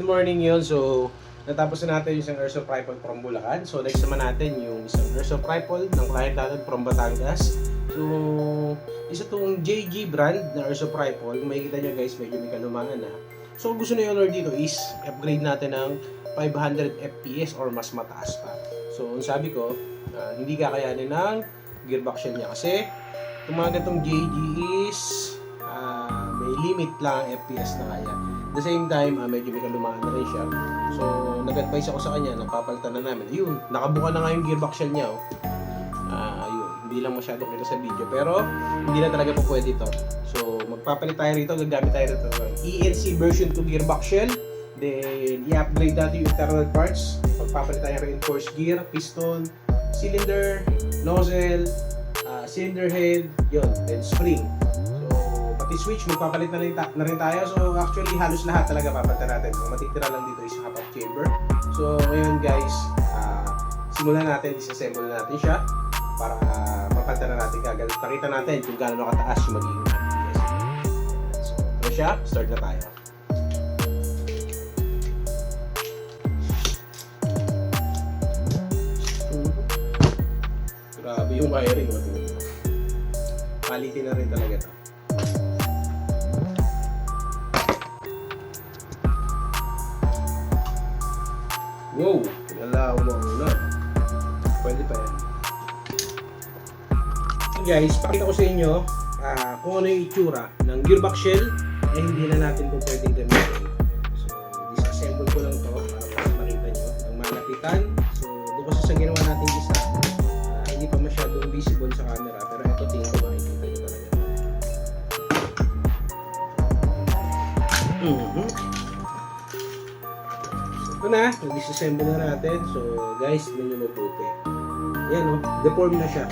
morning yun. So, natapos na natin yung isang airsoft rifle from Bulacan. So, next naman natin yung isang airsoft rifle ng client natin from Batangas. So, isa itong JG brand na airsoft rifle. Kung makikita nyo guys, medyo may kalumangan na. So, kung gusto nyo yung dito is upgrade natin ng 500 FPS or mas mataas pa. So, ang sabi ko, hindi kakayanin ng gearbox niya kasi itong mga ganitong JG is may limit lang ang FPS na kaya. At the same time, medyo may kalumaan na rin siya. So, nag-advise ako sa kanya, napapalitan na namin. Ayun, nakabuka na nga yung gearbox niya. Oh. Ayun, hindi lang masyadong kita sa video. Pero, hindi na talaga po pwede ito. So, magpapalit tayo rito, gagamit tayo rito ng ENC version 2 gearbox shell. Then, i-upgrade natin yung internal parts. Magpapalit tayo reinforced gear, piston, cylinder, nozzle, cylinder head, yun, then spring. Pati switch, magpapalit na rin tayo. So actually, halos lahat talaga papalitan natin. Ang matitira lang dito is half up chamber. So ngayon guys, simulan natin, disassemble natin siya para mapalitan na natin kagad. Pakita natin kung gaano kataas yung magiging FPS. So ito siya, start na tayo. Grabe yung wiring. Palitin na rin talaga ito. Wow! Pinalaw mo muna. Pwede pa yan. So guys, pakita ko sa inyo kung ano yung itsura ng gearbox shell eh hindi na natin po pwedeng gamitin. So, disassemble ko lang to para makita nyo ng malapitan. So, doon kasi sa ginawa natin isa, hindi pa masyadong visible sa camera pero ito tingin ko makikita nyo talaga. Ito na, disassemble na natin. So guys, tignan nyo mabuti. Yan o, deform na siya.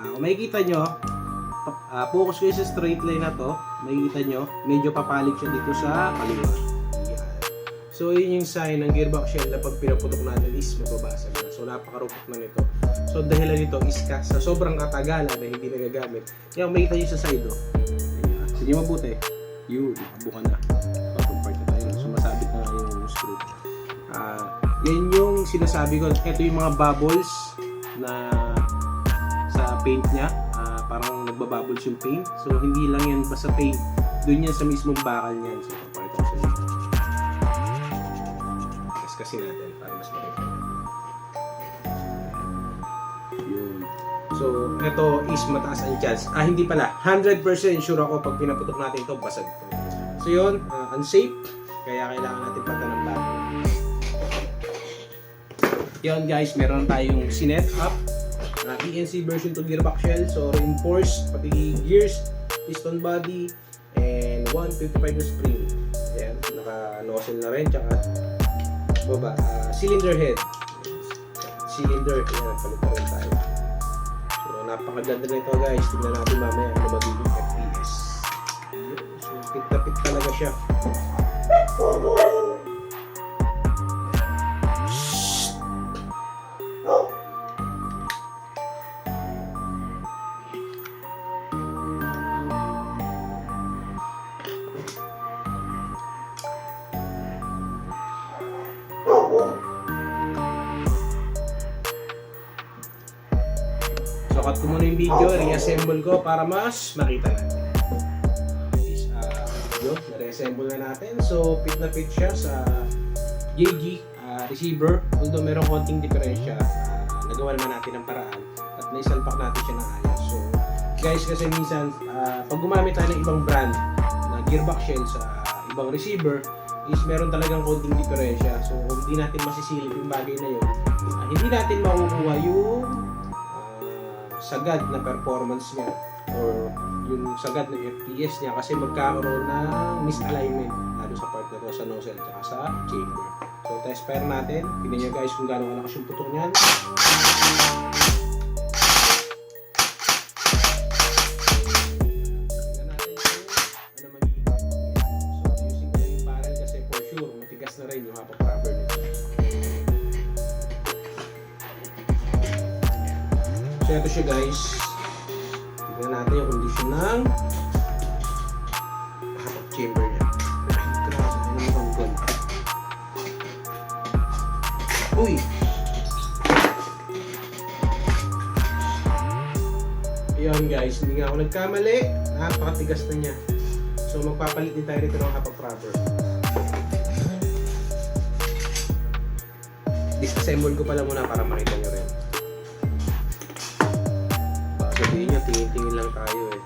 Kung makikita nyo, focus kayo sa straight line na to. Makikita nyo, medyo papalig siya dito sa kaliwa. Yan. So yun yung sign ng gearbox shell na pag pinaputok natin is mababasag na. So napakarupok na nito. So dahilan nito is sa sobrang katagalan na hindi nagagamit. Yan, makikita nyo sa side o. Sige mabuti. Yun, nakabuka na. Part na tayo. Sumasabit na yung screw. Yan yung sinasabi ko. Ito yung mga bubbles na sa paint niya. Parang nagbabubbles yung paint. So, hindi lang yan basta paint. Doon yan sa mismong bakal niyan. So, pakita ko sa inyo. Kasi natin para mas makita. Yun. So, ito is mataas ang chance. Hindi pala. 100% sure ako pag pinaputok natin ito, basag ito. So, yun. Unsafe. Kaya kailangan natin pata ng bago. Yun guys, meron tayong sinet up. ENC version 2 gearbox shell. So, reinforced. Pati gears, piston body, and 155 na spring. Ayan. Naka-nozzle na rin. Tsaka, baba. Cylinder head. Cylinder. Ayan, palit na rin tayo. Napakaganda na ito guys. Tignan natin mamaya ano magiging FPS. So pit na pit talaga siya. So, cut ko muna yung video, reassemble ko para mas makita natin. Video, reassemble na natin. So, fit na fit siya sa JG receiver. Although merong konting diferensya, nagawa naman natin ng paraan at naisalpak natin siya ng ayos. So, guys, kasi minsan, pag gumamit tayo ng ibang brand na gearbox shell sa ibang receiver, is meron talagang konting diferensya. So, kung hindi natin masisilip yung bagay na yun, hindi natin makukuha yung sagad na performance niya or yung sagad na FPS niya kasi magkakaroon ng misalignment lalo sa part na to sa nozzle at sa chamber. So test fire natin. Tingnan nyo guys kung gaano kalakas yung putok niyan. Tingnan natin kung ano magiging FPS. So using na yung barrel kasi for sure matigas na rin yung half rubber nito. So ito siya guys. Tignan natin yung condition ng chamber niya. Grabe, ano mukhang gold. Uy! Ayun guys, hindi nga ako nagkamali. Napakatigas na niya. So magpapalit din tayo rito ng half of rubber. Disassemble ko pala muna para makita nyo rin. Baka sabihin nyo, tingin-tingin lang tayo eh.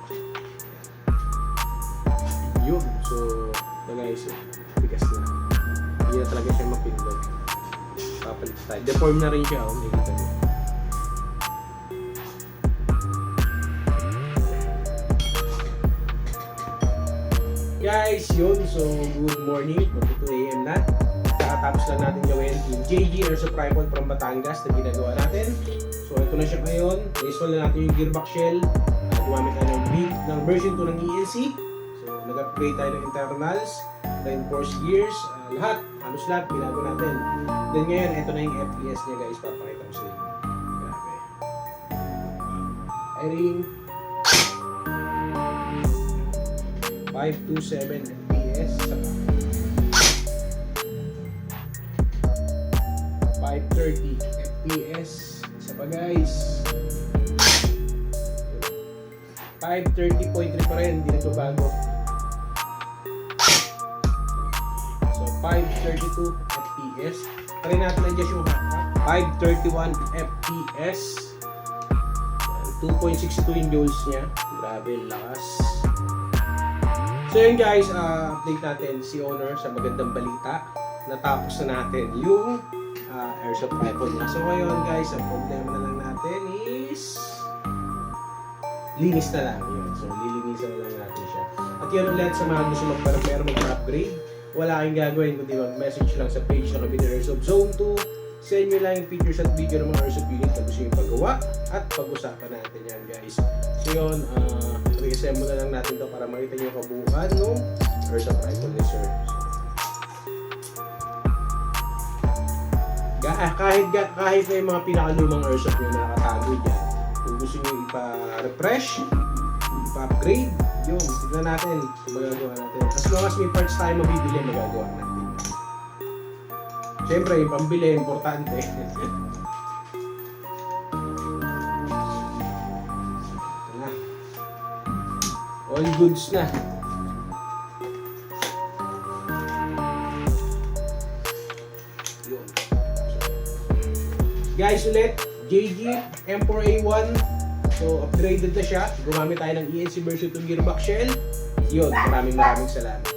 Yun. So, guys, tigas na. Hindi na talaga siya mapindog. Papalit tayo. Deform na rin siya. Hindi kita nyo. Guys, yun. So, good morning. Mag 2 AM na. Kakatapos lang natin gawin yung JG Airsoft Rifle from Batangas na ginagawa natin. So, ito na siya ngayon. Install na natin yung gearbox shell. Gumamit tayo ng version 2 ng ELC. So, nag-upgrade tayo ng internals, reinforced gears, lahat. Halos lahat, binago natin. Then ngayon, ito na yung FPS niya guys. Papakita ko sa inyo. Grabe. Firing. 527 FPS saka 530 FPS isa pa guys 530.3 pa rin, hindi nagbabago. So 532 FPS. Try natin adjust yung 531 FPS 2.62 yung joules nya. Grabe, lakas. So yun guys, update natin si owner sa magandang balita. Natapos na natin yung airsoft rifle niya. So ngayon guys, ang problema na lang natin is linis na lang yun. So lilinisan na lang natin siya. At yun ulit sa mga gusto mag-upgrade, wala kayong gagawin kundi mag-message lang sa page ng Cavite Airsoft Zone 2. Send nyo lang yung pictures at video ng mga airsoft unit na gusto yung paggawa at pag-usapan natin yan guys. So yun, i-assemble na lang natin to para makita nyo yung kabuuan ng airsoft rifle ni sir. Kahit na yung mga pinakalumang airsoft nyo na nakatago dyan, kung gusto nyo ipa-refresh, ipa-upgrade, yun, tignan natin kung magagawa natin. As long as may parts tayo mabibili, magagawa natin. Siyempre, yung pambili, importante. Ito na. All goods na. Yun. Guys, ulit, JG M4A1. So, upgraded na siya. Gumamit tayo ng ELC version 2 gearbox shell. Yun, maraming salamat.